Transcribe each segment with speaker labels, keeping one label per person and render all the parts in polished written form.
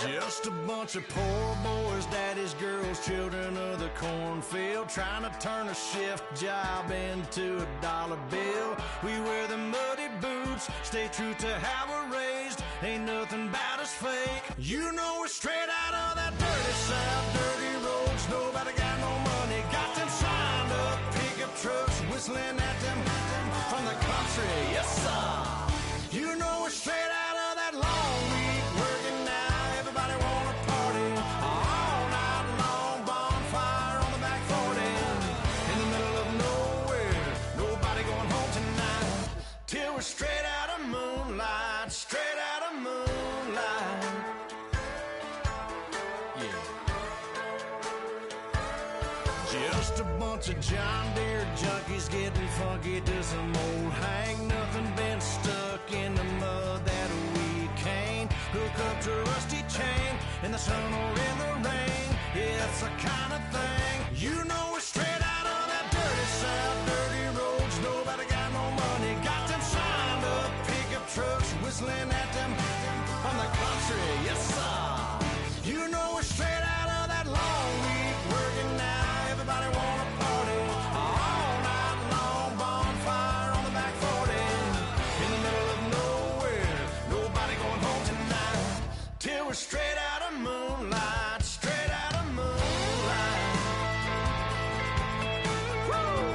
Speaker 1: Just a bunch of poor boys, daddy's girls, children of the cornfield, trying to turn a shift job into a dollar bill. We wear the muddy boots, stay true to how we're raised. Ain't nothing about us fake. You know we're straight out of that dirty south, dirty roads. Nobody got no money, got them signed up pickup trucks, whistling at them from the country. Yes, sir. You know we're straight out of that long week working now. Everybody wanna party all night long. Bonfire on the back 40 in the middle of nowhere. Nobody going home tonight till we're straight out of moonlight. Straight out of moonlight. Yeah. Just a bunch of John Deere junkies getting funky to some old hang. Nothing been stuck in the mud that we can't hook up to a rusty chain in the sun or in the rain. Yeah, it's the kind of thing. You know we're straight out of that dirty south, dirty roads. Nobody got no money, got them signed up pickup trucks, whistling at them from the country. Yes, sir. You know we're straight out of that long week working now. Everybody wanna party all night long. Bonfire on the back 40 in the middle of nowhere. Nobody going home tonight till we're straight out of moonlight. Straight out of moonlight. Woo!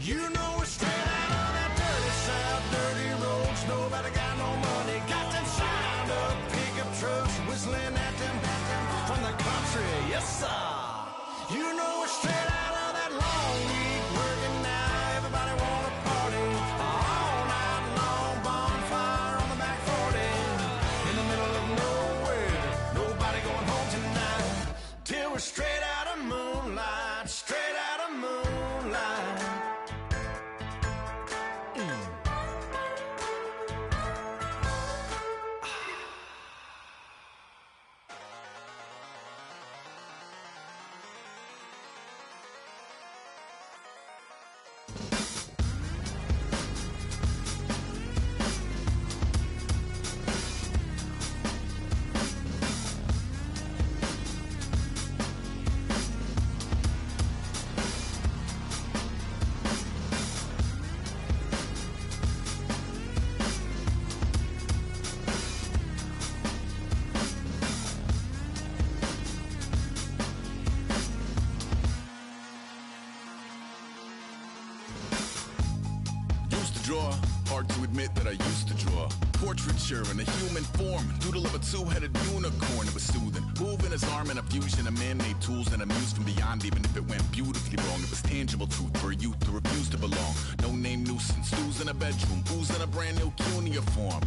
Speaker 1: You know we're straight out of that dirty south, dirty roads. Nobody got no money, got them signed up pickup trucks, whistling at them from the country. Yes, sir. You know we're straight out of that long week working now. Everybody wanna party all night long. Bonfire on the back 40 in the middle of nowhere. Nobody going home tonight till we're straight out of moonlight. Straight out of moonlight.
Speaker 2: Draw. Hard to admit that I used to draw. Portraiture in a human form. Doodle of a two-headed unicorn. It was soothing. Moving his arm in a fusion of man-made tools and a muse from beyond. Even if it went beautifully wrong, it was tangible truth for a youth to refuse to belong. No name nuisance. Who's in a bedroom? Who's in a brand new cuneiform?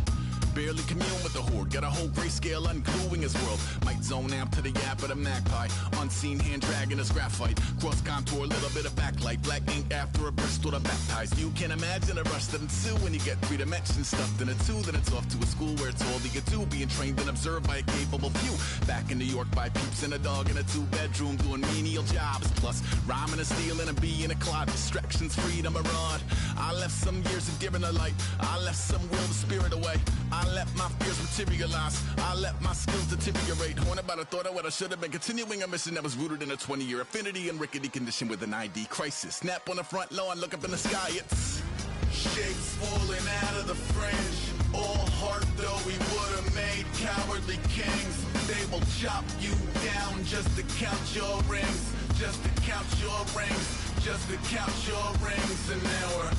Speaker 2: Barely commune with the horde. Got a whole grayscale ungluing his world. Might zone amp to the yap of the magpie. Unseen hand dragging his graphite. Cross contour, little bit of backlight. Black ink after a Bristol to baptize. You can imagine a rush that ensue when you get three dimensions stuffed in a two. Then it's off to a school where it's all you get to. Being trained and observed by a capable few. Back in New York by peeps and a dog in a two-bedroom doing menial jobs. Plus rhyming and stealing and being a clod. Distractions, freedom, a rod. I left some years of giving a light. I left some will the spirit away. I let my fears materialize. I let my skills deteriorate. Haunted by the thought of what I should have been. Continuing a mission that was rooted in a 20-year affinity and rickety condition with an ID crisis. Snap on the front lawn, look up in the sky. It's shapes falling out of the fringe. All heart though we would have made cowardly kings. They will chop you down just to count your rings. Just to count your rings. Just to count your rings. And now we're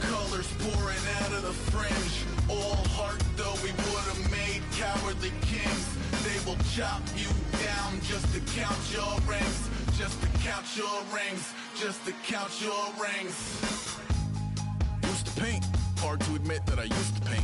Speaker 2: colors pouring out of the fringe. All heart though we would have made cowardly kings. They will chop you down just to count your rings. Just to count your rings. Just to count your rings. Used to paint. Hard to admit that I used to paint.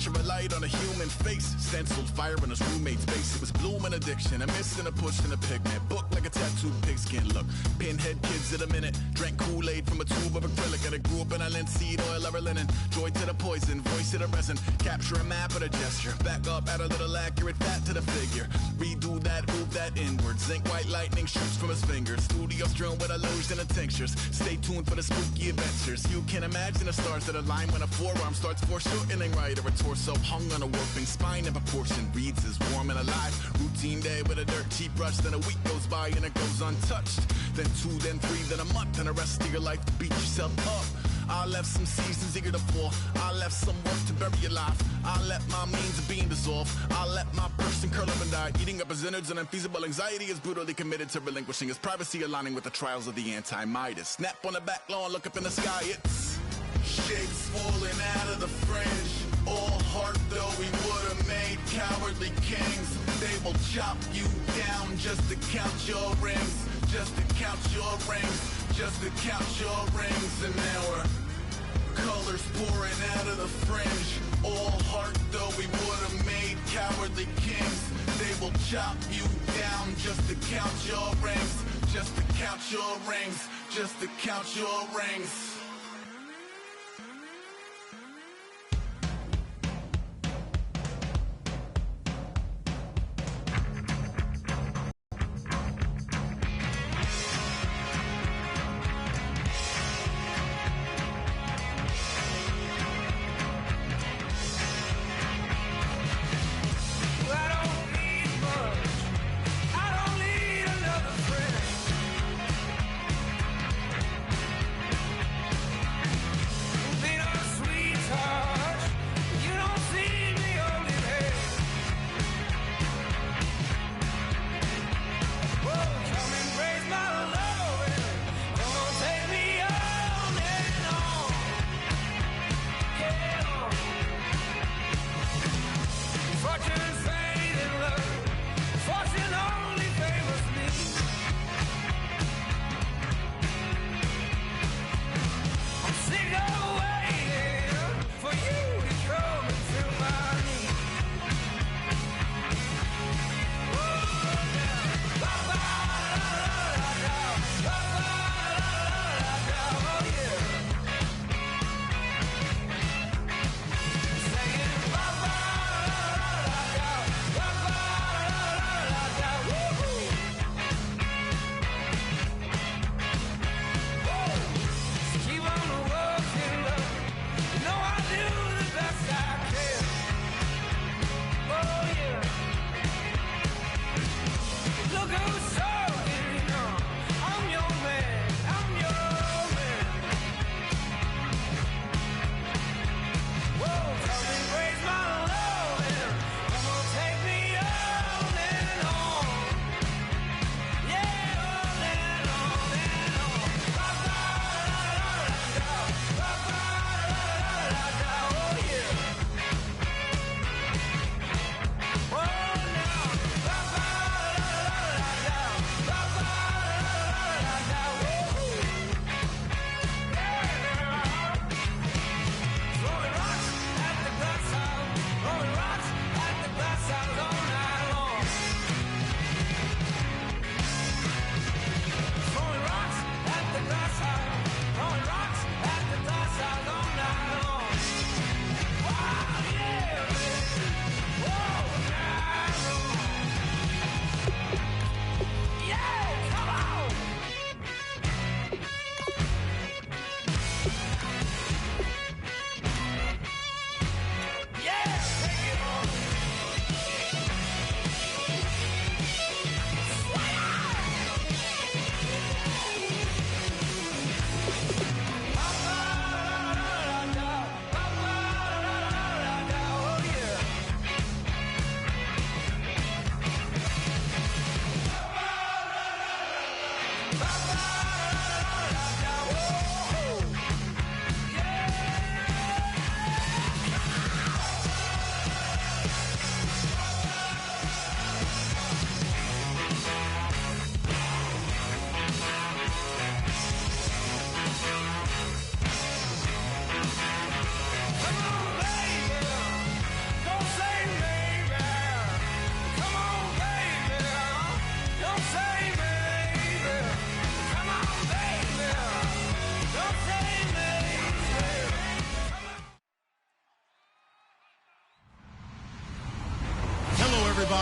Speaker 2: picture a light on a human face. Stenciled fire on his roommate's face. It was bloom and addiction, a miss and a push and a pigment. Book like a tattooed pigskin look. Pinhead kids in a minute. Drank Kool-Aid from a tube of acrylic. And it grew up in a linseed oil or a linen. Joy to the poison, voice to the resin. Capture a map of a gesture. Back up, add a little accurate fat to the figure. Redo that, move that inward. Zinc white lightning shoots from his fingers. Studio strewn with illusion and tinctures. Stay tuned for the spooky adventures. You can imagine the stars that align when a forearm starts foreshortening right, or a torso hung on a warping spine in proportion. Reads as warm and alive. Routine day with a dirt cheap brush. Then a week goes by and it goes untouched. Then 2, then 3, then a month, and the rest of your life to beat yourself up. I left some seasons eager to fall. I left some work to bury alive. I let my means of being dissolve. I let my person curl up and die. Eating up his innards and unfeasible anxiety is brutally committed to relinquishing his privacy, aligning with the trials of the anti-Midas. Snap on the back lawn, look up in the sky, it's shapes falling out of the fringe. All heart though we would've made cowardly kings. They will chop you down just to count your rings. Just to count your rings. Just to count your rings. And now we're colors pouring out of the fringe. All heart though we would've made cowardly kings. They will chop you down just to count your rings. Just to count your rings. Just to count your rings.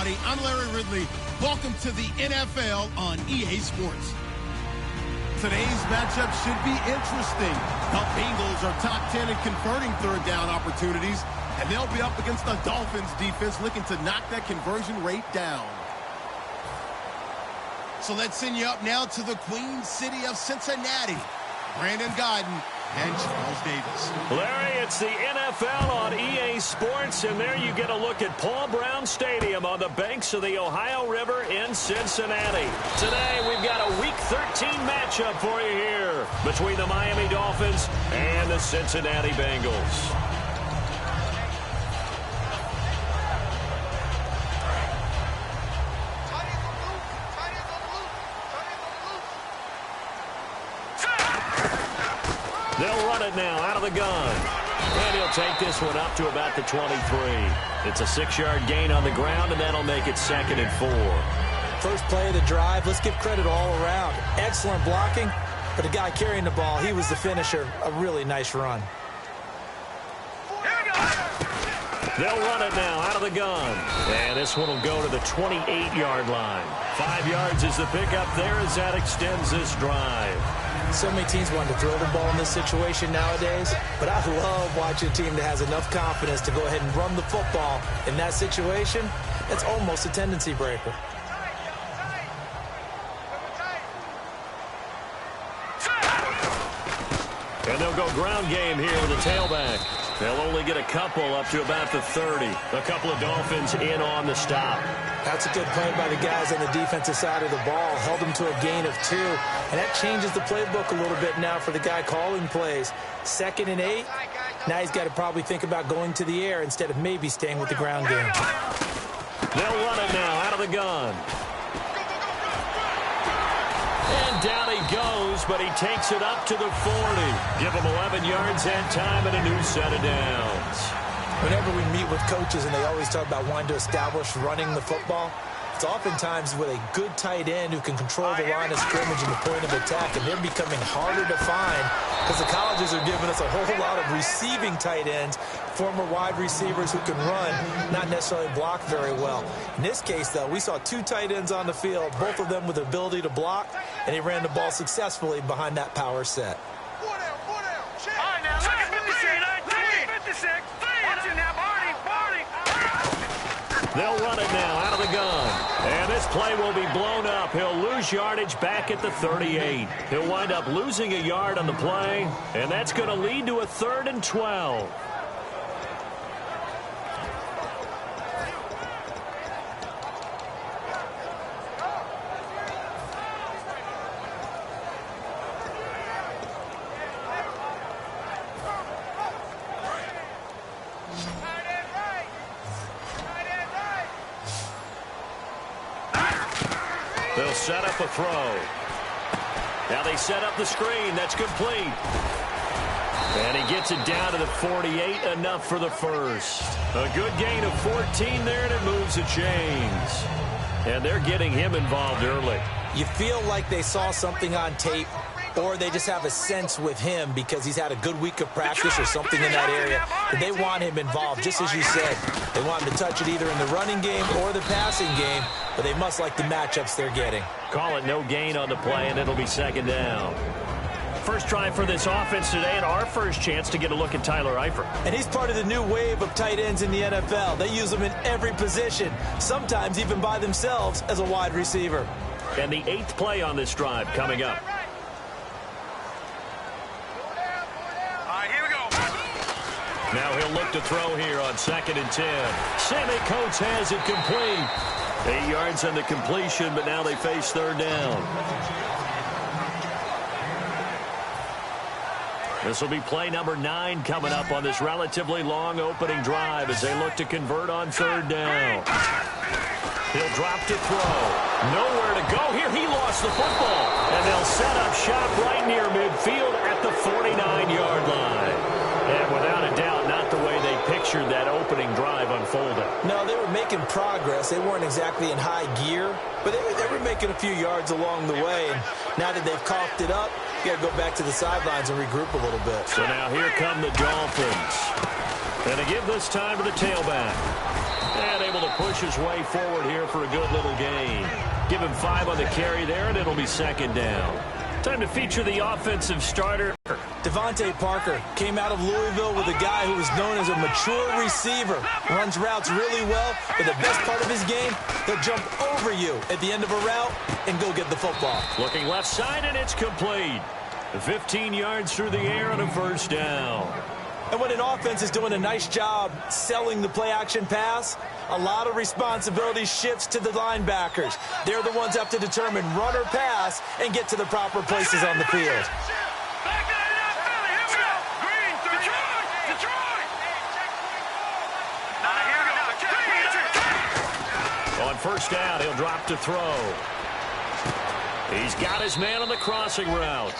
Speaker 3: everybody. I'm Larry Ridley. Welcome to the NFL on EA Sports. Today's matchup should be interesting. The Bengals are top 10 in converting third down opportunities, and they'll be up against the Dolphins defense looking to knock that conversion rate down. So let's send you up now to the Queen City of Cincinnati. Brandon Gaudin and Charles Davis.
Speaker 4: Larry, it's the NFL on EA Sports, and there you get a look at Paul Brown Stadium on the banks of the Ohio River in Cincinnati. Today, we've got a Week 13 matchup for you here between the Miami Dolphins and the Cincinnati Bengals. They'll run it now out of the gun. And he'll take this one up to about the 23. It's a 6-yard gain on the ground, and that'll make it 2nd and 4.
Speaker 5: First play of the drive, let's give credit all around. Excellent blocking, but the guy carrying the ball, he was the finisher. A really nice run.
Speaker 4: They'll run it now out of the gun. And this one will go to the 28-yard line. 5 yards is the pickup there as that extends this drive.
Speaker 5: So many teams want to throw the ball in this situation nowadays, but I love watching a team that has enough confidence to go ahead and run the football. In that situation, it's almost a tendency breaker.
Speaker 4: And they'll go ground game here with a tailback. They'll only get a couple up to about the 30. A couple of Dolphins in on the stop.
Speaker 5: That's a good play by the guys on the defensive side of the ball. Held them to a gain of 2. And that changes the playbook a little bit now for the guy calling plays. 2nd and 8. Now he's got to probably think about going to the air instead of maybe staying with the ground game.
Speaker 4: They'll run it now out of the gun. And down he goes, but he takes it up to the 40. Give him 11 yards and time and a new set of downs.
Speaker 5: Whenever we meet with coaches and they always talk about wanting to establish running the football, it's oftentimes with a good tight end who can control the line of scrimmage and the point of attack, and they're becoming harder to find because the colleges are giving us a whole lot of receiving tight ends, former wide receivers who can run, not necessarily block very well. In this case, though, we saw 2 tight ends on the field, both of them with the ability to block, and they ran the ball successfully behind that power set.
Speaker 4: They'll run it now out of the gun. And this play will be blown up. He'll lose yardage back at the 38. He'll wind up losing a yard on the play, and that's going to lead to a 3rd and 12. They'll set up a throw. Now they set up the screen. That's complete. And he gets it down to the 48, enough for the first. A good gain of 14 there, and it moves the chains. And they're getting him involved early.
Speaker 5: You feel like they saw something on tape, or they just have a sense with him because he's had a good week of practice or something in that area. But they want him involved, just as you said. They want him to touch it either in the running game or the passing game, but they must like the matchups they're getting.
Speaker 4: Call it no gain on the play, and it'll be 2nd down. First try for this offense today, and our first chance to get a look at Tyler Eifert.
Speaker 5: And he's part of the new wave of tight ends in the NFL. They use them in every position, sometimes even by themselves as a wide receiver.
Speaker 4: And the 8th play on this drive coming up. Now he'll look to throw here on 2nd and 10. Sammy Coates has it complete. 8 yards on the completion, but now they face 3rd down. This will be play number 9 coming up on this relatively long opening drive as they look to convert on 3rd down. He'll drop to throw. Nowhere to go here. He lost the football. And they'll set up shop right near midfield at the 49-yard line. And without a doubt, not the way they pictured that opening drive unfolding.
Speaker 5: No, they were making progress. They weren't exactly in high gear, but they were making a few yards along the way. And now that they've coughed it up, you got to go back to the sidelines and regroup a little bit.
Speaker 4: So now here come the Dolphins. And they give this time to the tailback. And able to push his way forward here for a good little gain. Give him 5 on the carry there, and it'll be second down. Time to feature the offensive starter.
Speaker 5: Devontae Parker came out of Louisville with a guy who was known as a mature receiver. Runs routes really well, but the best part of his game, he'll jump over you at the end of a route and go get the football.
Speaker 4: Looking left side, and it's complete. 15 yards through the air and a first down.
Speaker 5: And when an offense is doing a nice job selling the play-action pass, a lot of responsibility shifts to the linebackers. They're the ones that have to determine run or pass and get to the proper places on the field.
Speaker 4: On first down, he'll drop to throw. He's got his man on the crossing route.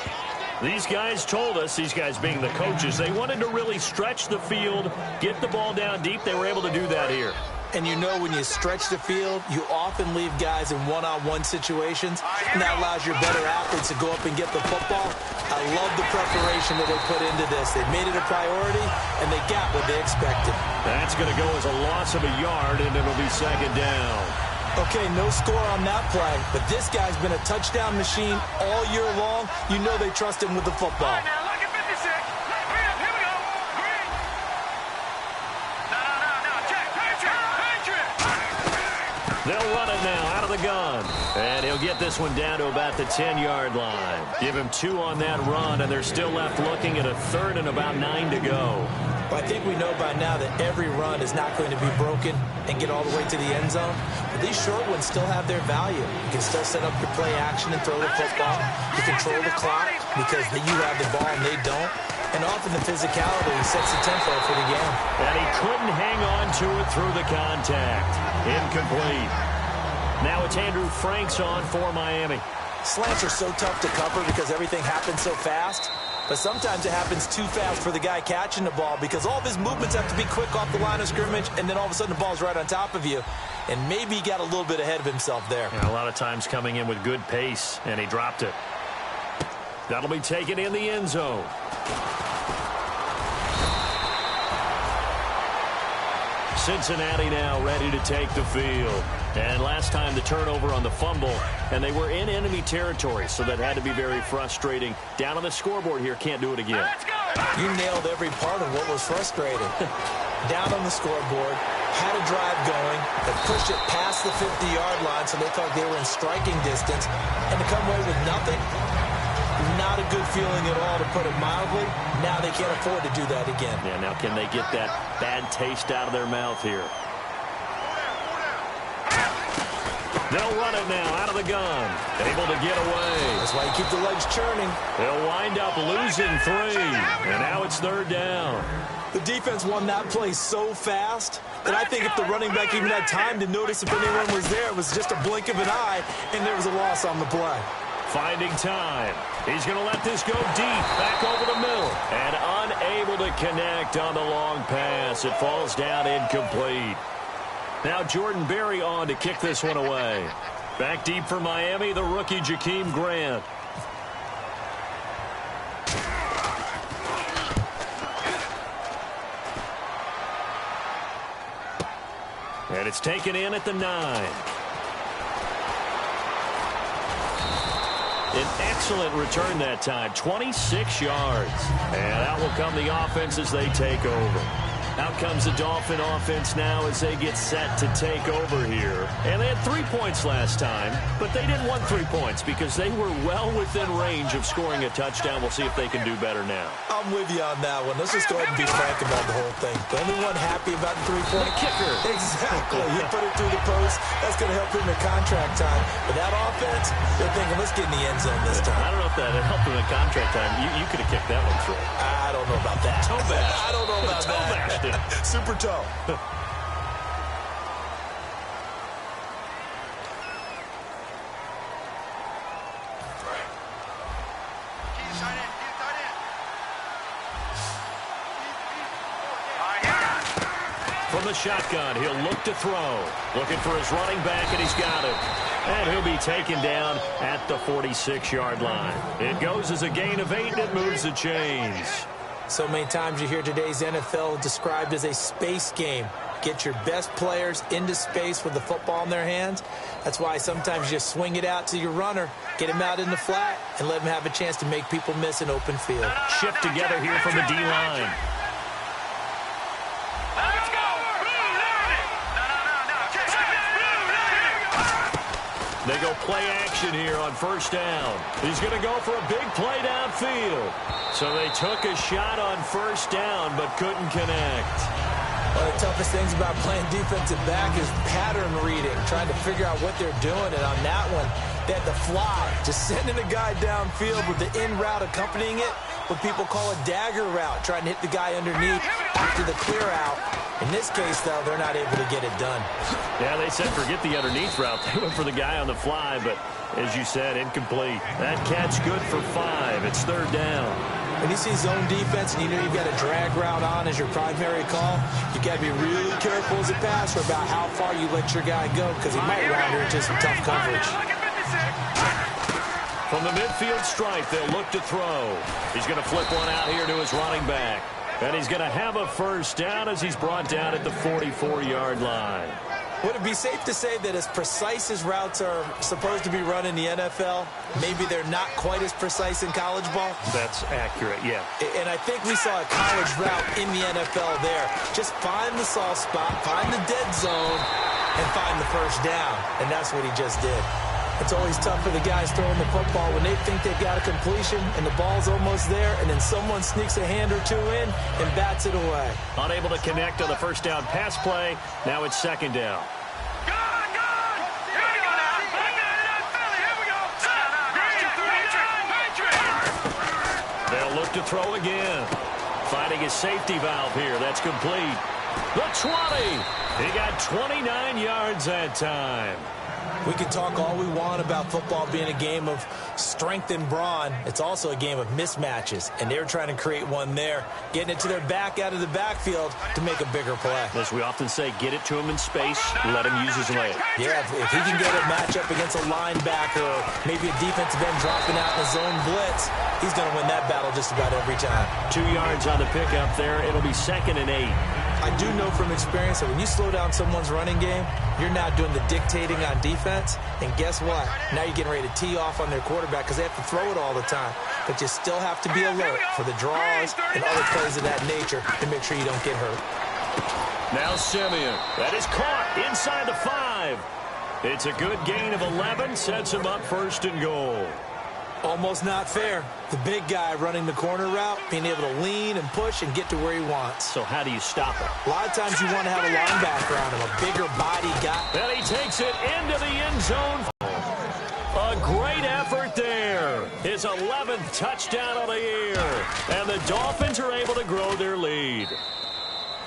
Speaker 4: These guys told us, these guys being the coaches, they wanted to really stretch the field, get the ball down deep. They were able to do that here.
Speaker 5: And you know when you stretch the field, you often leave guys in one-on-one situations, and that allows your better athletes to go up and get the football. I love the preparation that they put into this. They made it a priority, and they got what they expected.
Speaker 4: That's going to go as a loss of a yard, and it'll be second down.
Speaker 5: Okay, no score on that play, but this guy's been a touchdown machine all year long. You know they trust him with the football.
Speaker 4: They'll run it now out of the gun. And he'll get this one down to about the 10-yard line. Give him 2 on that run, and they're still left looking at a third and about 9 to go.
Speaker 5: But I think we know by now that every run is not going to be broken and get all the way to the end zone. But these short ones still have their value. You can still set up your play action and throw the football. You control the clock because you have the ball and they don't. And often the physicality sets the tempo for the game.
Speaker 4: And he couldn't hang on to it through the contact. Incomplete. Now it's Andrew Franks on for Miami.
Speaker 5: Slants are so tough to cover because everything happens so fast. But sometimes it happens too fast for the guy catching the ball because all of his movements have to be quick off the line of scrimmage, and then all of a sudden the ball's right on top of you. And maybe he got a little bit ahead of himself there.
Speaker 4: Yeah, a lot of times coming in with good pace, and he dropped it. That'll be taken in the end zone. Cincinnati now ready to take the field. And last time the turnover on the fumble, and they were in enemy territory, so that had to be very frustrating. Down on the scoreboard here, can't do it again.
Speaker 5: You nailed every part of what was frustrating. Down on the scoreboard, had a drive going, they pushed it past the 50-yard line, so they thought they were in striking distance, and to come away with nothing, not a good feeling at all, to put it mildly. Now they can't afford to do that again.
Speaker 4: Yeah, now can they get that bad taste out of their mouth here? They'll run it now out of the gun. Able to get away.
Speaker 5: That's why you keep the legs churning.
Speaker 4: They'll wind up losing 3. And now it's third down.
Speaker 5: The defense won that play so fast that I think if the running back even had time to notice if anyone was there, it was just a blink of an eye, and there was a loss on the play.
Speaker 4: Finding time. He's going to let this go deep. Back over the middle. And unable to connect on the long pass. It falls down incomplete. Now Jordan Berry on to kick this one away. Back deep for Miami, the rookie Jakeem Grant. And it's taken in at the 9. An excellent return that time, 26 yards. And out will come the offense as they take over. Out comes the Dolphin offense now as they get set to take over here. And they had 3 points last time, but they didn't want 3 points because they were well within range of scoring a touchdown. We'll see if they can do better now.
Speaker 5: I'm with you on that one. Let's just go ahead and be frank about the whole thing. The only one happy about the 3-point
Speaker 4: kicker.
Speaker 5: Exactly. He put it through the post. That's going to help him in contract time. But that offense, they're thinking, let's get in the end zone this time.
Speaker 4: I don't know if that helped him in contract time. You could have kicked that one through.
Speaker 5: I don't know about that.
Speaker 4: Toe bash.
Speaker 5: I don't know about
Speaker 4: toe
Speaker 5: that.
Speaker 4: Bashed it.
Speaker 5: Super toe.
Speaker 4: From the shotgun, he'll look to throw. Looking for his running back, and he's got it. And he'll be taken down at the 46-yard line. It goes as a gain of 8, and it moves the chains.
Speaker 5: So many times you hear today's NFL described as a space game. Get your best players into space with the football in their hands. That's why sometimes you just swing it out to your runner, get him out in the flat, and let him have a chance to make people miss an open field.
Speaker 4: Shift together here from the D-line. They go play action here on first down. He's going to go for a big play downfield. So they took a shot on first down but couldn't connect.
Speaker 5: One of the toughest things about playing defensive back is pattern reading, trying to figure out what they're doing. And on that one, they had the fly, just sending a guy downfield with the in route accompanying it, what people call a dagger route, trying to hit the guy underneath after the clear out. In this case, though, they're not able to get it done.
Speaker 4: Yeah, they said forget the underneath route. They went for the guy on the fly, but as you said, incomplete. That catch good for 5. It's third down.
Speaker 5: When you see zone defense and you know you've got a drag route on as your primary call, you've got to be really careful as a passer about how far you let your guy go because he might wander into some tough coverage.
Speaker 4: From the midfield stripe, they'll look to throw. He's going to flip one out here to his running back. And he's going to have a first down as he's brought down at the 44-yard line.
Speaker 5: Would it be safe to say that as precise as routes are supposed to be run in the NFL, maybe they're not quite as precise in college ball?
Speaker 4: That's accurate, yeah.
Speaker 5: And I think we saw a college route in the NFL there. Just find the soft spot, find the dead zone, and find the first down. And that's what he just did. It's always tough for the guys throwing the football when they think they've got a completion and the ball's almost there, and then someone sneaks a hand or two in and bats it away.
Speaker 4: Unable to connect on the first down pass play. Now it's second down. They'll look to throw again. Finding his safety valve here. That's complete. The 20. He got 29 yards that time.
Speaker 5: We can talk all we want about football being a game of strength and brawn. It's also a game of mismatches, and they're trying to create one there, getting it to their back out of the backfield to make a bigger play.
Speaker 4: As we often say, get it to him in space, let him use his leg.
Speaker 5: Yeah, if he can get a matchup against a linebacker or maybe a defensive end dropping out in the zone blitz, he's going to win that battle just about every time.
Speaker 4: 2 yards on the pickup there. It'll be 2nd and 8.
Speaker 5: I do know from experience that when you slow down someone's running game, you're not doing the dictating on defense. And guess what? Now you're getting ready to tee off on their quarterback because they have to throw it all the time. But you still have to be alert for the draws and other plays of that nature to make sure you don't get hurt.
Speaker 4: Now Simeon. That is caught inside the 5. It's a good gain of 11. Sets him up 1st and goal.
Speaker 5: Almost not fair. The big guy running the corner route, being able to lean and push and get to where he wants.
Speaker 4: So how do you stop it?
Speaker 5: A lot of times you want to have a linebacker on him, a bigger body guy.
Speaker 4: And he takes it into the end zone. A great effort there. His 11th touchdown of the year. And the Dolphins are able to grow their lead.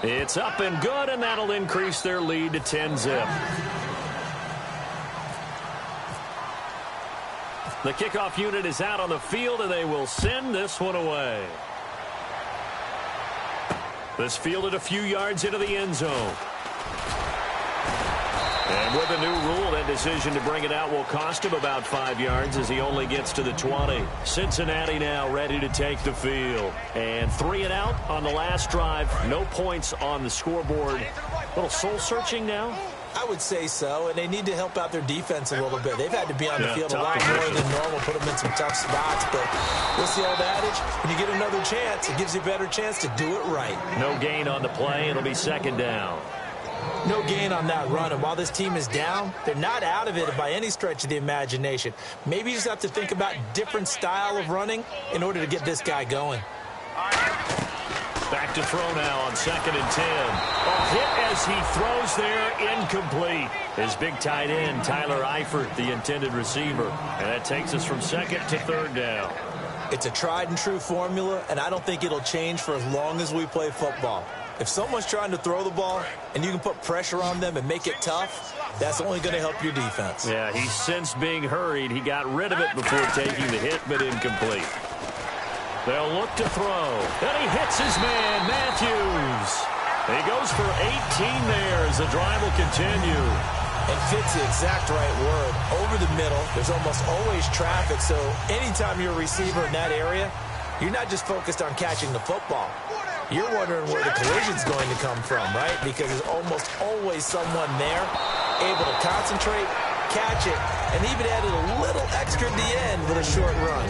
Speaker 4: It's up and good, and that'll increase their lead to 10-zip. The kickoff unit is out on the field, and they will send this one away. This fielded a few yards into the end zone. And with a new rule, that decision to bring it out will cost him about 5 yards as he only gets to the 20. Cincinnati now ready to take the field. And 3 and out on the last drive. No points on the scoreboard. A little soul-searching now?
Speaker 5: I would say so, and they need to help out their defense a little bit. They've had to be on the field a lot
Speaker 4: position.
Speaker 5: more than normal, put them in some tough spots. But what's the old adage? When you get another chance, it gives you a better chance to do it right.
Speaker 4: No gain on the play. It'll be 2nd down.
Speaker 5: No gain on that run, and while this team is down, they're not out of it by any stretch of the imagination. Maybe you just have to think about different style of running in order to get this guy going.
Speaker 4: Back to throw now on 2nd and 10. A hit as he throws there, incomplete. His big tight end, Tyler Eifert, the intended receiver. And that takes us from 2nd to 3rd down.
Speaker 5: It's a tried and true formula, and I don't think it'll change for as long as we play football. If someone's trying to throw the ball and you can put pressure on them and make it tough, that's only going to help your defense.
Speaker 4: Yeah, he's since being hurried. He got rid of it before taking the hit, but incomplete. They'll look to throw. And he hits his man, Matthews. He goes for 18 there as the drive will continue.
Speaker 5: And fits the exact right word. Over the middle, there's almost always traffic, so anytime you're a receiver in that area, you're not just focused on catching the football. you're wondering where the collision's going to come from, right? Because there's almost always someone there able to concentrate, catch it, and even added a little extra at the end with a short run.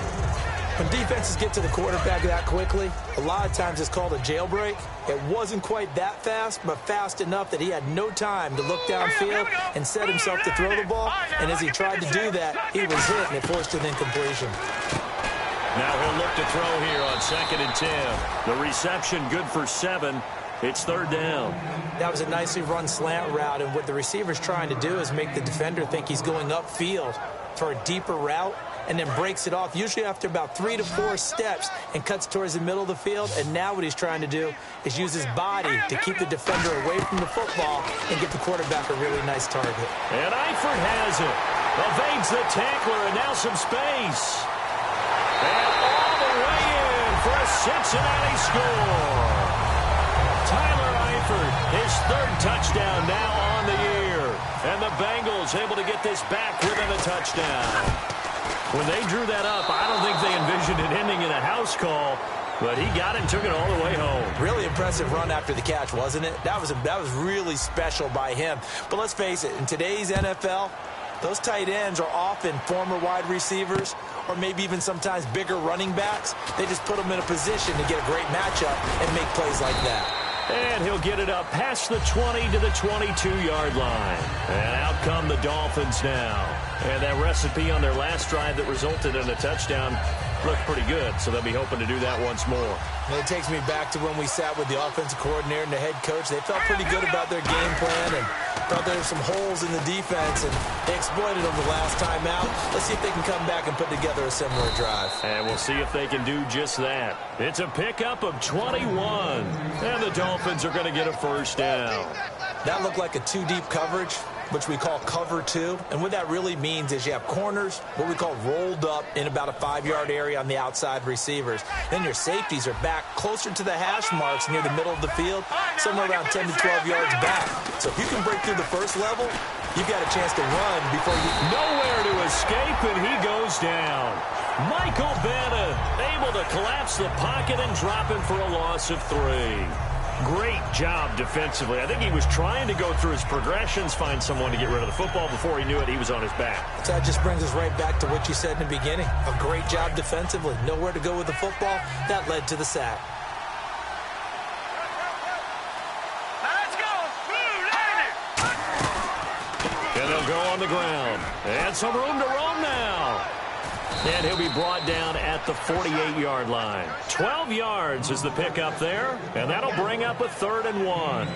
Speaker 5: When defenses get to the quarterback that quickly, a lot of times it's called a jailbreak. It wasn't quite that fast, but fast enough that he had no time to look downfield and set himself to throw the ball. And as he tried to do that, he was hit, and it forced an incompletion.
Speaker 4: Now he'll look to throw here on 2nd and 10. The reception good for 7. It's 3rd down.
Speaker 5: That was a nicely run slant route, and what the receiver's trying to do is make the defender think he's going upfield for a deeper route, and then breaks it off, usually after about 3 to 4 steps, and cuts towards the middle of the field. And now what he's trying to do is use his body to keep the defender away from the football and give the quarterback a really nice target.
Speaker 4: And Eifert has it. Evades the tackler, and now some space. And all the way in for a Cincinnati score. Tyler Eifert, his 3rd touchdown now on the year. And the Bengals able to get this back within a touchdown. When they drew that up, I don't think they envisioned it ending in a house call, but he got it and took it all the way home.
Speaker 5: Really impressive run after the catch, wasn't it? That was really special by him. But let's face it, in today's NFL, those tight ends are often former wide receivers or maybe even sometimes bigger running backs. They just put them in a position to get a great matchup and make plays like that.
Speaker 4: And he'll get it up past the 20 to the 22-yard line. And out come the Dolphins now. And that recipe on their last drive that resulted in a touchdown looked pretty good, so they'll be hoping to do that once more.
Speaker 5: And it takes me back to when we sat with the offensive coordinator and the head coach. They felt pretty good about their game plan and thought there were some holes in the defense, and they exploited them the last time out. Let's see if they can come back and put together a similar drive.
Speaker 4: And we'll see if they can do just that. It's a pickup of 21, and the Dolphins are going to get a 1st down.
Speaker 5: That looked like a 2-deep coverage, which we call cover 2. And what that really means is you have corners, what we call rolled up in about a 5-yard area on the outside receivers. Then your safeties are back closer to the hash marks near the middle of the field, somewhere around 10 to 12 yards back. So if you can break through the first level, you've got a chance to run before you...
Speaker 4: Nowhere to escape, and he goes down. Michael Bennett able to collapse the pocket and drop him for a loss of 3. Great job defensively. I think he was trying to go through his progressions, find someone to get rid of the football. Before he knew it, he was on his back.
Speaker 5: So that just brings us right back to what you said in the beginning. A great job defensively. Nowhere to go with the football. That led to the sack.
Speaker 1: Let's go.
Speaker 4: And they'll go on the ground. And some room to roam now. And he'll be brought down at the 48-yard line. 12 yards is the pickup there, and that'll bring up a 3rd and 1.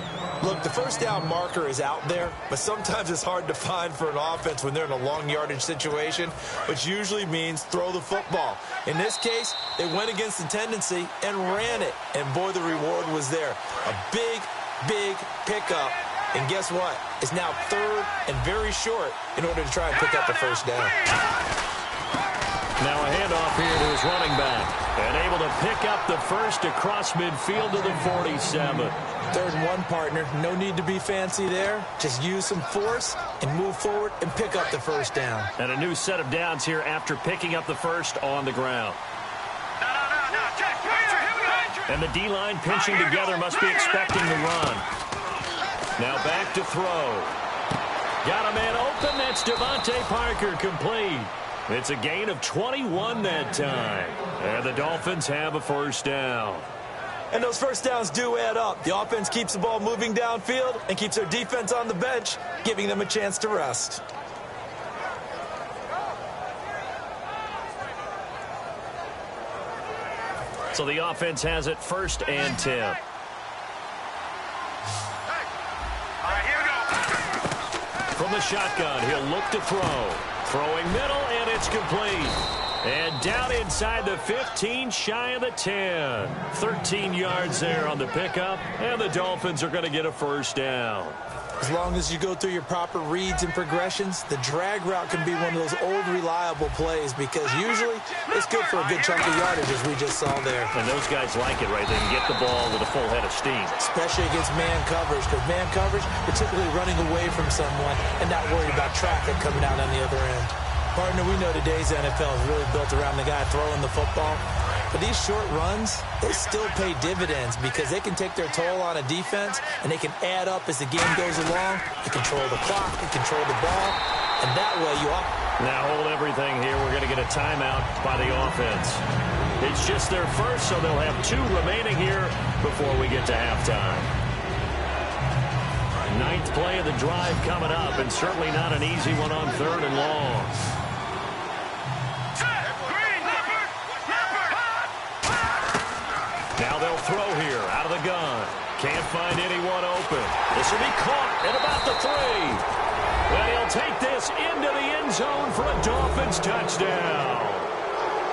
Speaker 5: Look, the 1st down marker is out there, but sometimes it's hard to find for an offense when they're in a long yardage situation, which usually means throw the football. In this case, they went against the tendency and ran it, and boy, the reward was there. A big, big pickup, and guess what? It's now 3rd and very short in order to try and pick up the 1st down.
Speaker 4: Now a handoff here to his running back. And able to pick up the 1st across midfield to the 47.
Speaker 5: 3rd and 1, partner. No need to be fancy there. Just use some force and move forward and pick up the 1st down.
Speaker 4: And a new set of downs here after picking up the 1st on the ground. And the D-line pinching together must be expecting the run. Now back to throw. Got a man open. That's Devontae Parker, complete. It's a gain of 21 that time. And the Dolphins have a 1st down.
Speaker 5: And those 1st downs do add up. The offense keeps the ball moving downfield and keeps their defense on the bench, giving them a chance to rest.
Speaker 4: So the offense has it 1st and 10. From the shotgun, he'll look to throw. Throwing middle, and it's complete. And down inside the 15, shy of the 10. 13 yards there on the pickup, and the Dolphins are going to get a 1st down.
Speaker 5: As long as you go through your proper reads and progressions, the drag route can be one of those old reliable plays because usually it's good for a good chunk of yardage, as we just saw there.
Speaker 4: And those guys like it, right? They can get the ball with a full head of steam.
Speaker 5: Especially against man coverage, because man coverage, particularly running away from someone and not worried about traffic coming out on the other end. Partner, we know today's NFL is really built around the guy throwing the football. But these short runs, they still pay dividends because they can take their toll on a defense, and they can add up as the game goes along. They control the clock, they control the ball, and that way you are.
Speaker 4: Now hold everything here. We're going to get a timeout by the offense. It's just their first, so they'll have 2 remaining here before we get to halftime. 9th play of the drive coming up, and certainly not an easy one on 3rd and long. Now they'll throw here out of the gun. Can't find anyone open. This will be caught at about the 3. Well, he'll take this into the end zone for a Dolphins touchdown.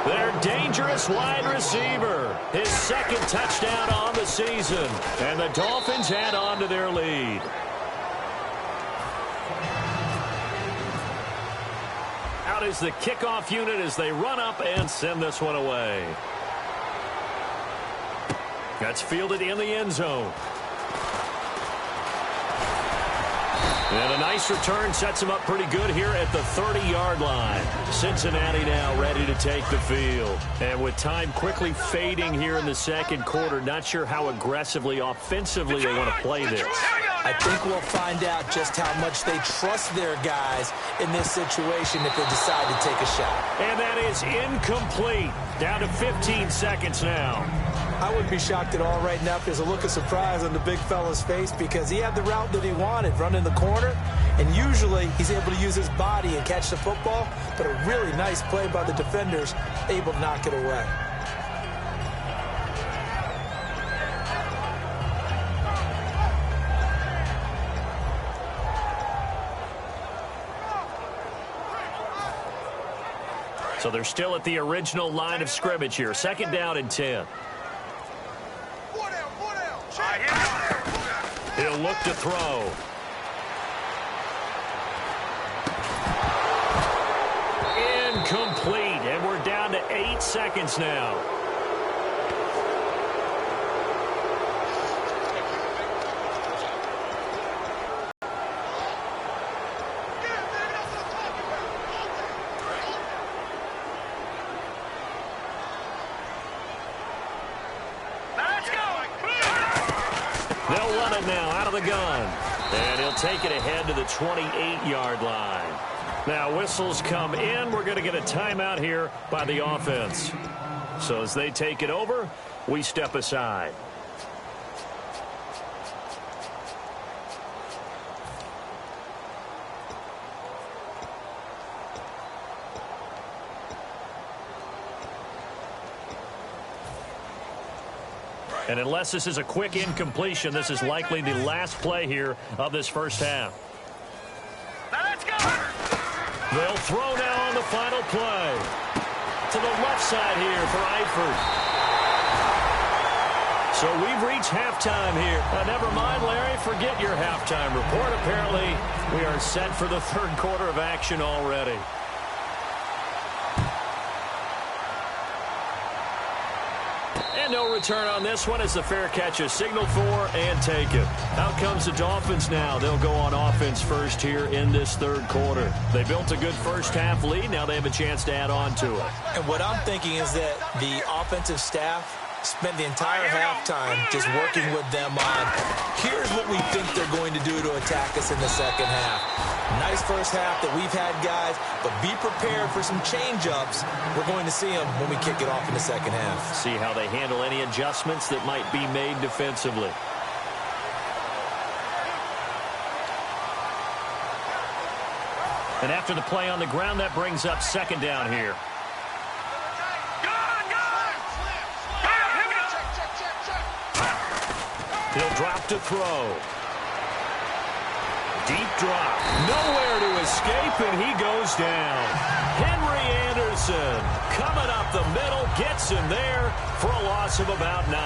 Speaker 4: Their dangerous wide receiver. His 2nd touchdown on the season. And the Dolphins add on to their lead. Out is the kickoff unit as they run up and send this one away. That's fielded in the end zone. And a nice return sets him up pretty good here at the 30-yard line. Cincinnati now ready to take the field. And with time quickly fading here in the 2nd quarter, not sure how aggressively, offensively they want to play this.
Speaker 5: I think we'll find out just how much they trust their guys in this situation if they decide to take a shot.
Speaker 4: And that is incomplete. Down to 15 seconds now.
Speaker 5: I wouldn't be shocked at all right now if there's a look of surprise on the big fella's face because he had the route that he wanted, running the corner, and usually he's able to use his body and catch the football, but a really nice play by the defenders, able to knock it away.
Speaker 4: So they're still at the original line of scrimmage here. 2nd down and 10. He'll look to throw. Incomplete, and we're down to 8 seconds now. They'll run it now out of the gun. And he'll take it ahead to the 28-yard line. Now whistles come in. We're going to get a timeout here by the offense. So as they take it over, we step aside. And unless this is a quick incompletion, this is likely the last play here of this first half.
Speaker 6: Let's go!
Speaker 4: They'll throw now on the final play. To the left side here for Eifert. So we've reached halftime here. Never mind, Larry, forget your halftime report. Apparently, we are set for the 3rd quarter of action already. And no return on this one as the fair catch is signaled for and taken. Out comes the Dolphins now. They'll go on offense first here in this 3rd quarter. They built a good first half lead. Now they have a chance to add on to it.
Speaker 5: And what I'm thinking is that the offensive staff spent the entire halftime just working with them on, here's what we think they're going to do to attack us in the 2nd half. Nice first half that we've had, guys, but be prepared for some change-ups. We're going to see them when we kick it off in the 2nd half.
Speaker 4: See how they handle any adjustments that might be made defensively. And after the play on the ground, that brings up 2nd down here. He'll drop to throw. Deep drop. Nowhere to escape, and he goes down. Henry Anderson coming up the middle, gets him there for a loss of about 9.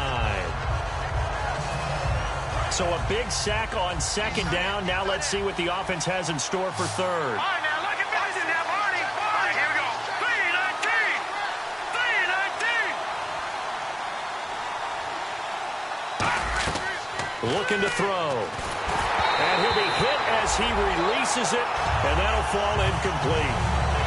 Speaker 4: So a big sack on 2nd down. Now let's see what the offense has in store for 3rd.
Speaker 6: All right, now look at this now, Barney. All right, here we go. 3-19.
Speaker 4: Looking to throw. And he'll be hit as he releases it, and that'll fall incomplete.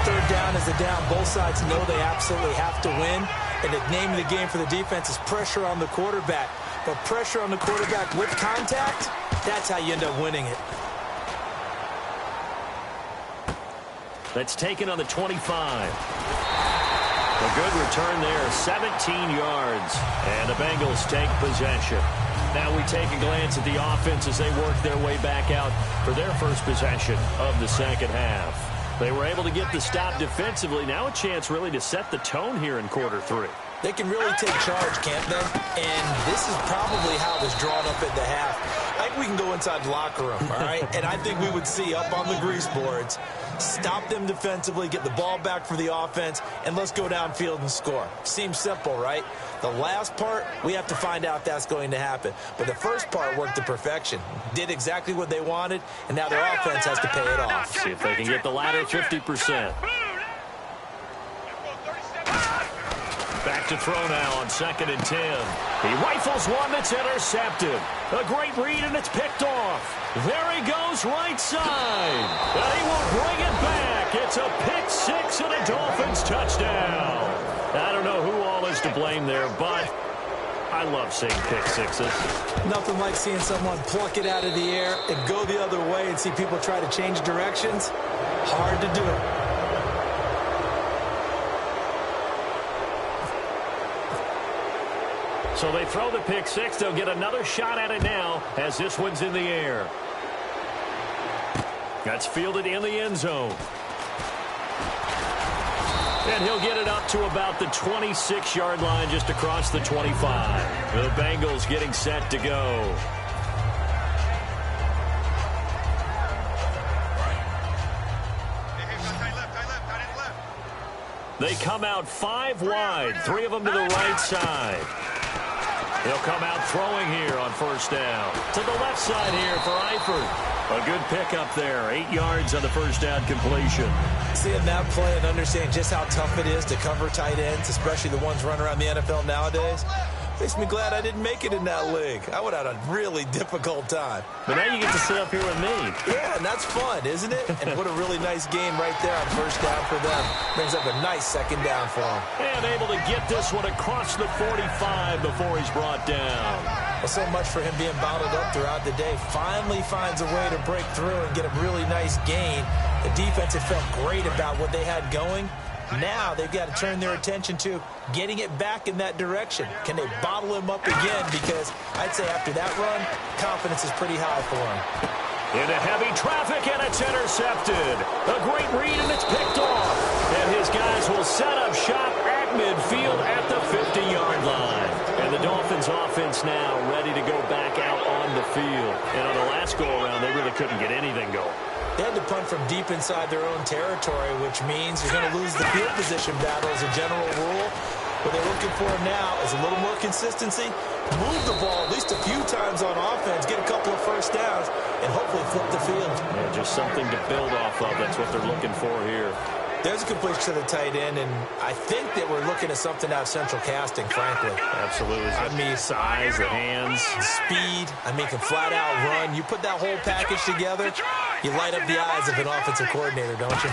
Speaker 5: 3rd down is the down. Both sides know they absolutely have to win. And the name of the game for the defense is pressure on the quarterback. But pressure on the quarterback with contact, that's how you end up winning it.
Speaker 4: That's taken on the 25. A good return there, 17 yards. And the Bengals take possession. Now we take a glance at the offense as they work their way back out for their first possession of the second half. They were able to get the stop defensively. Now a chance really to set the tone here in quarter 3.
Speaker 5: They can really take charge, can't they? And this is probably how it was drawn up at the half. I think we can go inside the locker room, all right? And I think we would see up on the grease boards, stop them defensively, get the ball back for the offense, and let's go downfield and score. Seems simple, right? The last part, we have to find out if that's going to happen. But the first part worked to perfection. Did exactly what they wanted, and now their offense has to pay it off.
Speaker 4: See if they can get the latter 50%. Back to throw now on 2nd and 10. He rifles one that's intercepted. A great read, and it's picked off. There he goes right side. And he will bring it back. It's a pick 6 and a Dolphins touchdown. I don't know who all is to blame there, but I love seeing pick 6s.
Speaker 5: Nothing like seeing someone pluck it out of the air and go the other way and see people try to change directions. Hard to do it.
Speaker 4: So they throw the pick 6. They'll get another shot at it now as this one's in the air. That's fielded in the end zone. And he'll get it up to about the 26-yard line just across the 25. The Bengals getting set to go. They come out 5 wide, 3 of them to the right side. He'll come out throwing here on first down. To the left side here for Eifert. A good pickup there. 8 yards on the first down completion.
Speaker 5: Seeing that play and understanding just how tough it is to cover tight ends, especially the ones running around the NFL nowadays, makes me glad I didn't make it in that league. I would have had a really difficult time.
Speaker 4: But now you get to sit up here with me.
Speaker 5: Yeah, and that's fun, isn't it? And what a really nice game right there on first down for them. Brings up a nice second down for them.
Speaker 4: And able to get this one across the 45 before he's brought down.
Speaker 5: Well, so much for him being bottled up throughout the day. Finally finds a way to break through and get a really nice gain. The defense had felt great about what they had going. Now they've got to turn their attention to getting it back in that direction. Can they bottle him up again? Because I'd say after that run, confidence is pretty high for him.
Speaker 4: Into heavy traffic, and it's intercepted. A great read, and it's picked off. And his guys will set up shop at midfield at the 50-yard line. And the Dolphins offense now ready to go back out on the field. And on the last go-around, they really couldn't get anything going.
Speaker 5: They had to punt from deep inside their own territory, which means you're going to lose the field position battle as a general rule. What they're looking for now is a little more consistency, move the ball at least a few times on offense, get a couple of first downs, and hopefully flip the field.
Speaker 4: Yeah, just something to build off of. That's what they're looking for here.
Speaker 5: There's a completion to the tight end, and I think that we're looking at something out of central casting, frankly.
Speaker 4: Absolutely. I mean, size, the hands.
Speaker 5: Speed. I mean, can flat out run. You put that whole package together, you light up the eyes of an offensive coordinator, don't you?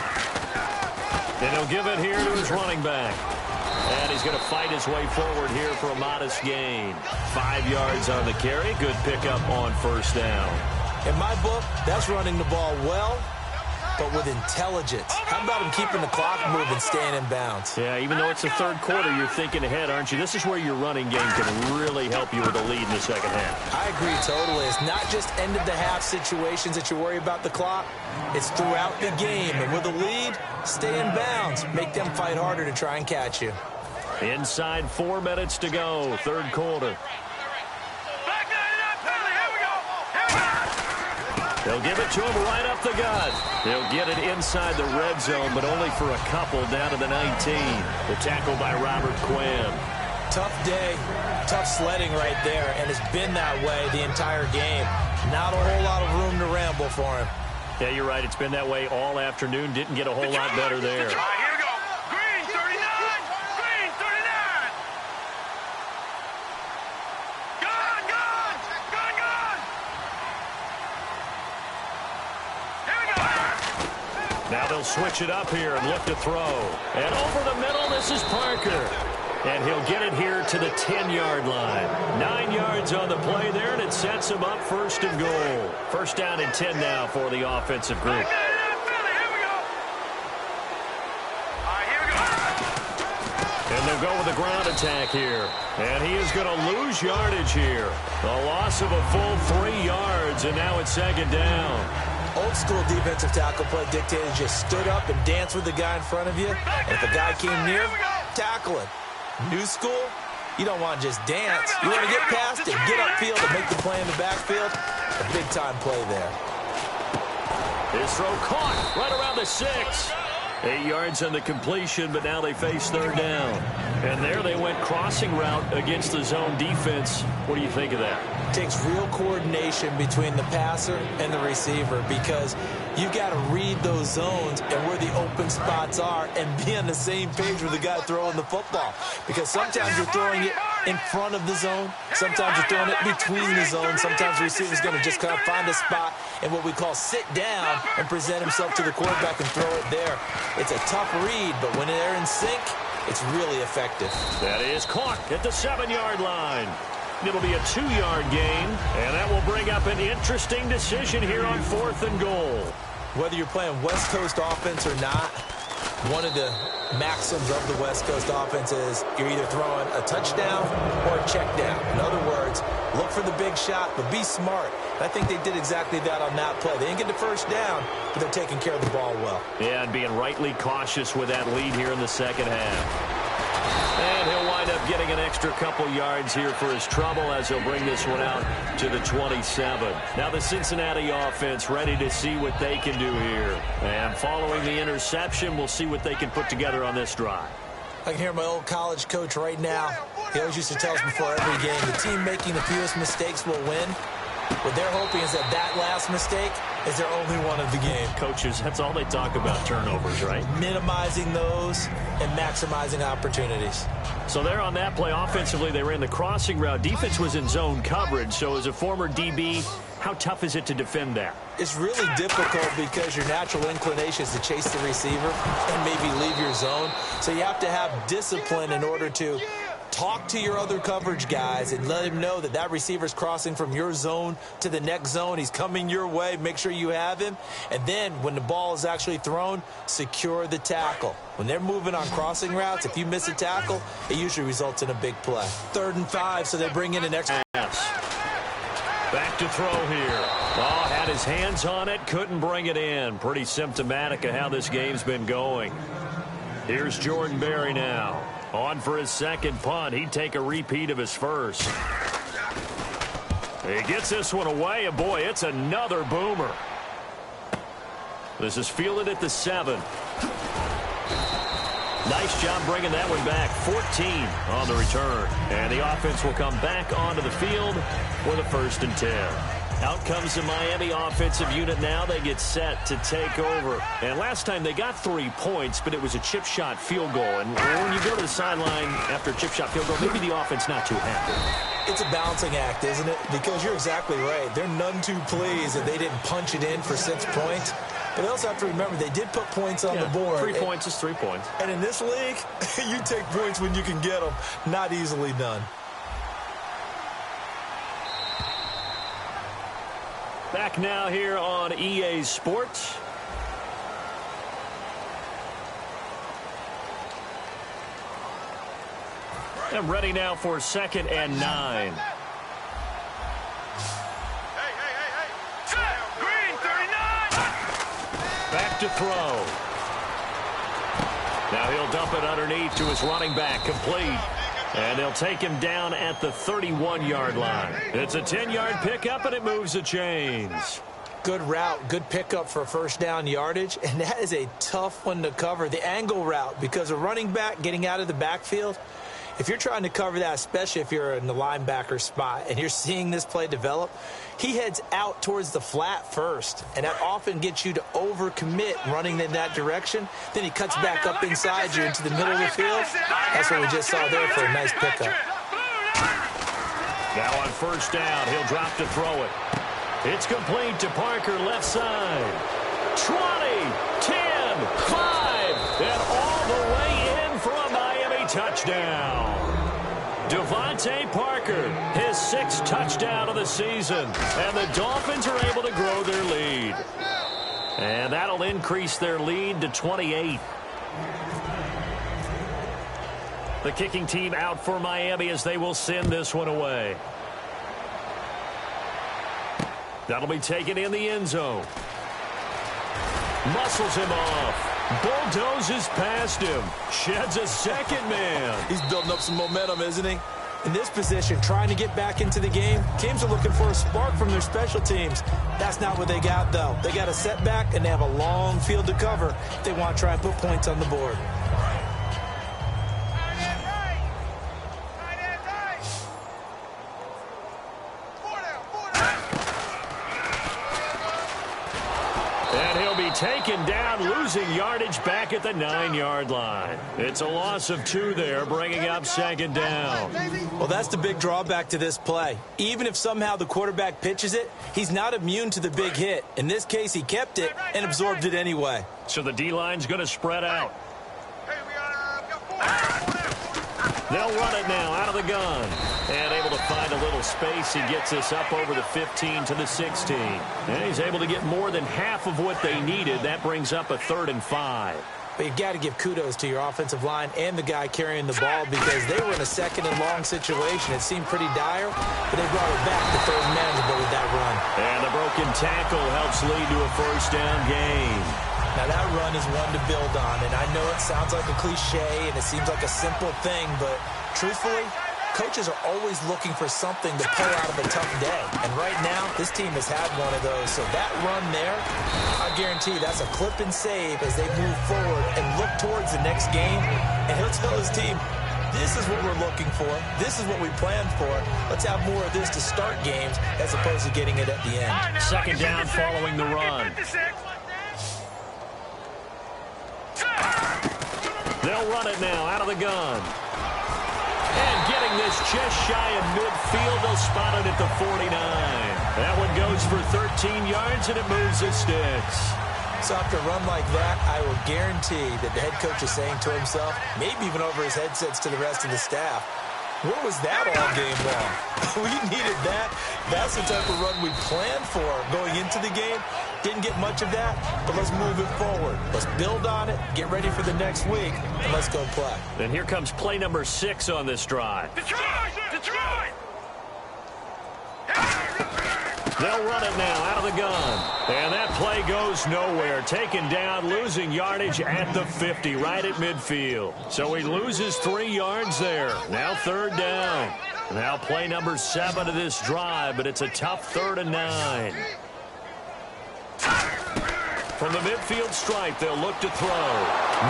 Speaker 4: And he'll give it here to his running back. And he's going to fight his way forward here for a modest gain. 5 yards on the carry. Good pickup on first down.
Speaker 5: In my book, that's running the ball well, but with intelligence. How about him keeping the clock moving, staying in bounds?
Speaker 4: Yeah, even though it's the third quarter, you're thinking ahead, aren't you? This is where your running game can really help you with a lead in the second half.
Speaker 5: I agree totally. It's not just end-of-the-half situations that you worry about the clock. It's throughout the game. And with a lead, stay in bounds. Make them fight harder to try and catch you.
Speaker 4: Inside 4 minutes to go, third quarter. They'll give it to him right up the gut. They'll get it inside the red zone, but only for a couple down to the 19. The tackle by Robert Quinn.
Speaker 5: Tough day, tough sledding right there, and it's been that way the entire game. Not a whole lot of room to ramble for him.
Speaker 4: Yeah, you're right. It's been that way all afternoon. Didn't get a whole lot better there.
Speaker 6: Here we go. Green 39. Green 39. Gone. Here we go.
Speaker 4: Now they'll switch it up here and look to throw. And over the middle, this is Parker. And he'll get it here to the 10-yard line. 9 yards on the play there, and it sets him up first and goal. First down and 10 now for the offensive group. And they'll go with a ground attack here. And he is going to lose yardage here. A loss of a full 3 yards, and now it's second down.
Speaker 5: Old school defensive tackle play dictated just stood up and danced with the guy in front of you. And if a guy came near, tackle him. New school, you don't want to just dance. You want to get past it, get upfield, and make the play in the backfield. A big-time play there.
Speaker 4: His throw caught right around the 6. 8 yards on the completion, but now they face third down. And there they went crossing route against the zone defense. What do you think of that?
Speaker 5: It takes real coordination between the passer and the receiver because you've got to read those zones and where the open spots are and be on the same page with the guy throwing the football. Because sometimes you're throwing it in front of the zone. Sometimes you're throwing it between the zones. Sometimes the receiver's going to just kind of find a spot and what we call sit down and present himself to the quarterback and throw it there. It's a tough read, but when they're in sync, it's really effective.
Speaker 4: That is caught at the 7-yard line. It'll be a 2-yard gain, and that will bring up an interesting decision here on 4th and goal.
Speaker 5: Whether you're playing West Coast offense or not, one of the maxims of the West Coast offense is you're either throwing a touchdown or a check down. In other words, look for the big shot, but be smart. And I think they did exactly that on that play. They didn't get the first down, but they're taking care of the ball well.
Speaker 4: Yeah, and being rightly cautious with that lead here in the second half. And he'll wind up getting an extra couple yards here for his trouble as he'll bring this one out to the 27. Now the Cincinnati offense ready to see what they can do here. And following the interception, we'll see what they can put together on this drive.
Speaker 5: I can hear my old college coach right now. He always used to tell us before every game, the team making the fewest mistakes will win. What they're hoping is that last mistake is their only one of the game.
Speaker 4: Coaches, that's all they talk about, turnovers, right?
Speaker 5: Minimizing those and maximizing opportunities.
Speaker 4: So there on that play, offensively, they ran the crossing route. Defense was in zone coverage. So as a former DB, how tough is it to defend that?
Speaker 5: It's really difficult because your natural inclination is to chase the receiver and maybe leave your zone. So you have to have discipline in order to talk to your other coverage guys and let him know that that receiver's crossing from your zone to the next zone. He's coming your way. Make sure you have him. And then when the ball is actually thrown, secure the tackle. When they're moving on crossing routes, if you miss a tackle, it usually results in a big play. 3rd and 5, so they bring in an extra
Speaker 4: pass. Back to throw here. Oh, had his hands on it, couldn't bring it in. Pretty symptomatic of how this game's been going. Here's Jordan Berry now. On for his second punt. He'd take a repeat of his first. He gets this one away, and boy, it's another boomer. This is fielded at the 7. Nice job bringing that one back. 14 on the return. And the offense will come back onto the field with a 1st and 10. Out comes the Miami offensive unit now. They get set to take over. And last time they got 3 points, but it was a chip shot field goal. And when you go to the sideline after a chip shot field goal, maybe the offense not too happy.
Speaker 5: It's a balancing act, isn't it? Because you're exactly right. They're none too pleased that they didn't punch it in for 6 points. But they also have to remember they did put points on the board.
Speaker 4: 3 points is 3 points.
Speaker 5: And in this league, you take points when you can get them. Not easily done.
Speaker 4: Back now here on EA Sports. And ready now for 2nd and 9.
Speaker 6: Green 39.
Speaker 4: Back to throw. Now he'll dump it underneath to his running back, complete. And they'll take him down at the 31-yard line. It's a 10-yard pickup, and it moves the chains.
Speaker 5: Good route, good pickup for 1st down yardage, and that is a tough one to cover. The angle route, because a running back getting out of the backfield, if you're trying to cover that, especially if you're in the linebacker spot and you're seeing this play develop, he heads out towards the flat first, and that often gets you to overcommit running in that direction. Then he cuts back up inside you into the middle of the field. That's what we just saw there for a nice pickup.
Speaker 4: Now on 1st down, he'll drop to throw it. It's complete to Parker, left side. 20, 10, 5, and all the way in for a Miami touchdown. Devontae Parker, his 6th touchdown of the season. And the Dolphins are able to grow their lead. And that'll increase their lead to 28. The kicking team out for Miami as they will send this one away. That'll be taken in the end zone. Muscles him off. Bulldozes past him. Sheds a second man.
Speaker 5: He's building up some momentum, isn't he? In this position, trying to get back into the game, teams are looking for a spark from their special teams. That's not what they got, though. They got a setback, and they have a long field to cover if they want to try and put points on the board.
Speaker 4: Taken down, losing yardage back at the 9-yard line. It's a loss of 2 there, bringing up 2nd down.
Speaker 5: Well, that's the big drawback to this play. Even if somehow the quarterback pitches it, he's not immune to the big hit. In this case, he kept it and absorbed it anyway.
Speaker 4: So the D-line's going to spread out. They'll run it now out of the gun. And able to find a little space. He gets this up over the 15 to the 16. And he's able to get more than half of what they needed. That brings up a 3rd and 5.
Speaker 5: But you've got to give kudos to your offensive line and the guy carrying the ball because they were in a 2nd and long situation. It seemed pretty dire, but they brought it back to 3rd and manageable with that run.
Speaker 4: And the broken tackle helps lead to a 1st down gain.
Speaker 5: Now, that run is one to build on, and I know it sounds like a cliche and it seems like a simple thing, but truthfully, coaches are always looking for something to pull out of a tough day. And right now, this team has had one of those. So that run there, I guarantee that's a clip and save as they move forward and look towards the next game. And he'll tell his team, this is what we're looking for. This is what we planned for. Let's have more of this to start games as opposed to getting it at the end.
Speaker 4: 2nd down following the run. They'll run it now out of the gun. And getting this just shy of midfield, they'll spot it at the 49. That one goes for 13 yards, and it moves the sticks.
Speaker 5: So after a run like that, I will guarantee that the head coach is saying to himself, maybe even over his headsets to the rest of the staff, where was that all game long? We needed that. That's the type of run we planned for going into the game. Didn't get much of that, but let's move it forward. Let's build on it, get ready for the next week, and let's go play.
Speaker 4: And here comes play number 6 on this drive.
Speaker 6: Detroit!
Speaker 4: They'll run it now out of the gun. And that play goes nowhere. Taken down, losing yardage at the 50, right at midfield. So he loses 3 yards there. Now 3rd down. Now play number 7 of this drive, but it's a tough 3rd and 9. From the midfield stripe, they'll look to throw.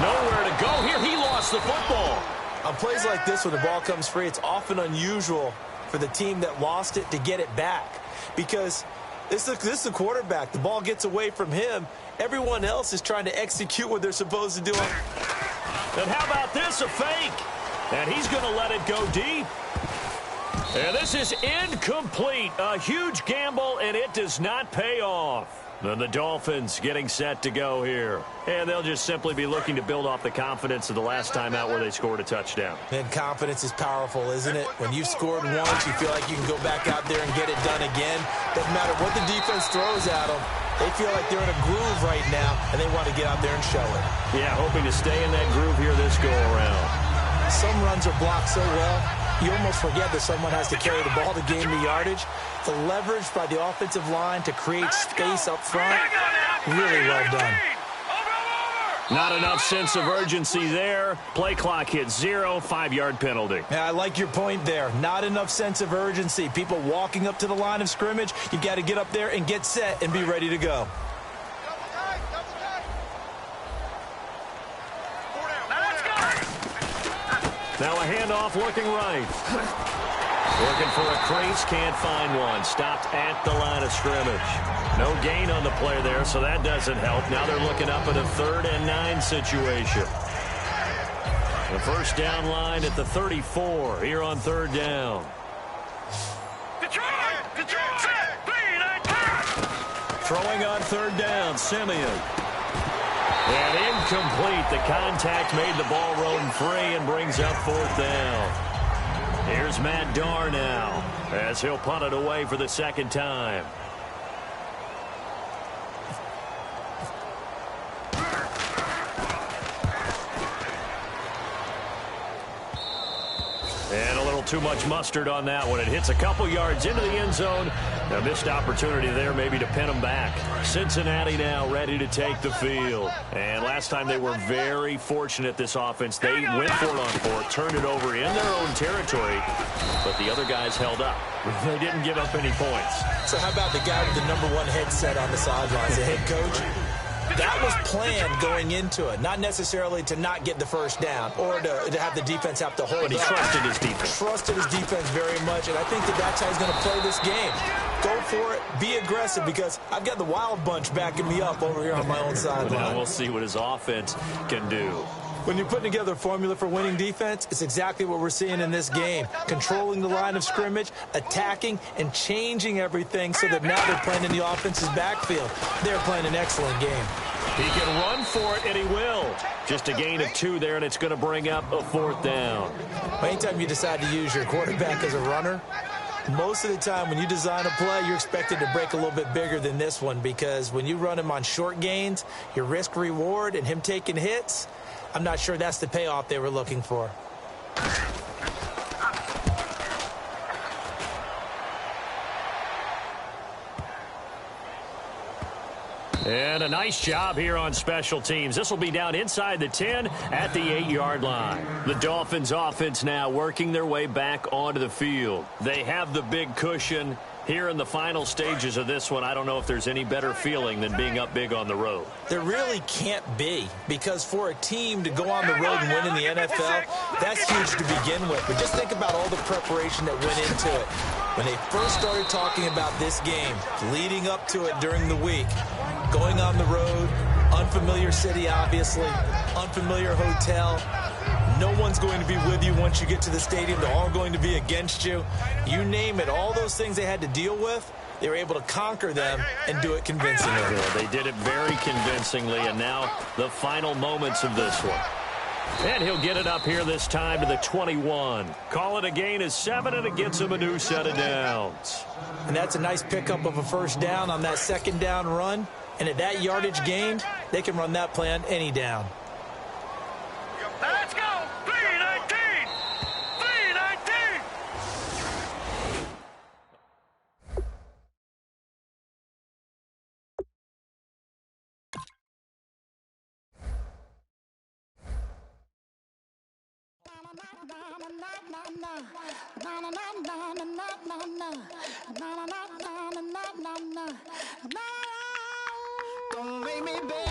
Speaker 4: Nowhere to go here. He lost the football.
Speaker 5: On plays like this where the ball comes free, it's often unusual for the team that lost it to get it back. Because this is the quarterback. The ball gets away from him. Everyone else is trying to execute what they're supposed to do.
Speaker 4: And how about this, a fake? And he's going to let it go deep. And this is incomplete. A huge gamble, and it does not pay off. And the Dolphins getting set to go here. And they'll just simply be looking to build off the confidence of the last time out where they scored a touchdown.
Speaker 5: And confidence is powerful, isn't it? When you've scored once, you feel like you can go back out there and get it done again. Doesn't matter what the defense throws at them. They feel like they're in a groove right now, and they want to get out there and show it.
Speaker 4: Yeah, hoping to stay in that groove here this go-around.
Speaker 5: Some runs are blocked so well, you almost forget that someone has to carry the ball to gain the yardage. The leverage by the offensive line to create space up front, really well done.
Speaker 4: Not enough sense of urgency there. Play clock hits 0, 5-yard penalty.
Speaker 5: Yeah, I like your point there. Not enough sense of urgency. People walking up to the line of scrimmage, you've got to get up there and get set and be ready to go.
Speaker 4: Now a handoff looking right. Looking for a crease, can't find one. Stopped at the line of scrimmage. No gain on the play there, so that doesn't help. Now they're looking up at a 3rd and 9 situation. The 1st down line at the 34 here on 3rd down. Throwing on 3rd down, Simeon. And incomplete. The contact made the ball roam free and brings up 4th down. Here's Matt Darr now as he'll punt it away for the 2nd time. And a little too much mustard on that one. It hits a couple yards into the end zone. A missed opportunity there maybe to pin them back. Cincinnati now ready to take the field. And last time they were very fortunate, this offense. They went for it on 4th, turned it over in their own territory, but the other guys held up. They didn't give up any points.
Speaker 5: So how about the guy with the #1 headset on the sidelines, the head coach? That was planned going into it, not necessarily to not get the first down or to have the defense have to hold up.
Speaker 4: But he trusted his defense.
Speaker 5: Trusted his defense very much, and I think that's how he's going to play this game. Go for it, be aggressive, because I've got the Wild Bunch backing me up over here on my own sideline.
Speaker 4: Now we'll see what his offense can do.
Speaker 5: When you're putting together a formula for winning defense, it's exactly what we're seeing in this game. Controlling the line of scrimmage, attacking, and changing everything so that now they're playing in the offense's backfield. They're playing an excellent game.
Speaker 4: He can run for it, and he will. Just a gain of 2 there, and it's going to bring up a 4th down.
Speaker 5: Anytime you decide to use your quarterback as a runner, most of the time when you design a play, you're expected to break a little bit bigger than this one, because when you run him on short gains, your risk-reward and him taking hits, I'm not sure that's the payoff they were looking for.
Speaker 4: And a nice job here on special teams. This will be down inside the 10 at the 8-yard line. The Dolphins offense now working their way back onto the field. They have the big cushion. Here in the final stages of this one, I don't know if there's any better feeling than being up big on the road.
Speaker 5: There really can't be, because for a team to go on the road and win in the NFL, that's huge to begin with. But just think about all the preparation that went into it. When they first started talking about this game, leading up to it during the week, going on the road, unfamiliar city, obviously, unfamiliar hotel. No one's going to be with you once you get to the stadium. They're all going to be against you. You name it, all those things they had to deal with, they were able to conquer them and do it convincingly.
Speaker 4: Yeah, they did it very convincingly, and now the final moments of this one. And he'll get it up here this time to the 21. Call it a gain of 7, and it gets him a new set of downs.
Speaker 5: And that's a nice pickup of a first down on that 2nd down run. And at that yardage gained, they can run that play on any down.
Speaker 6: Let's go! 319! 319!
Speaker 1: Don't make me beg.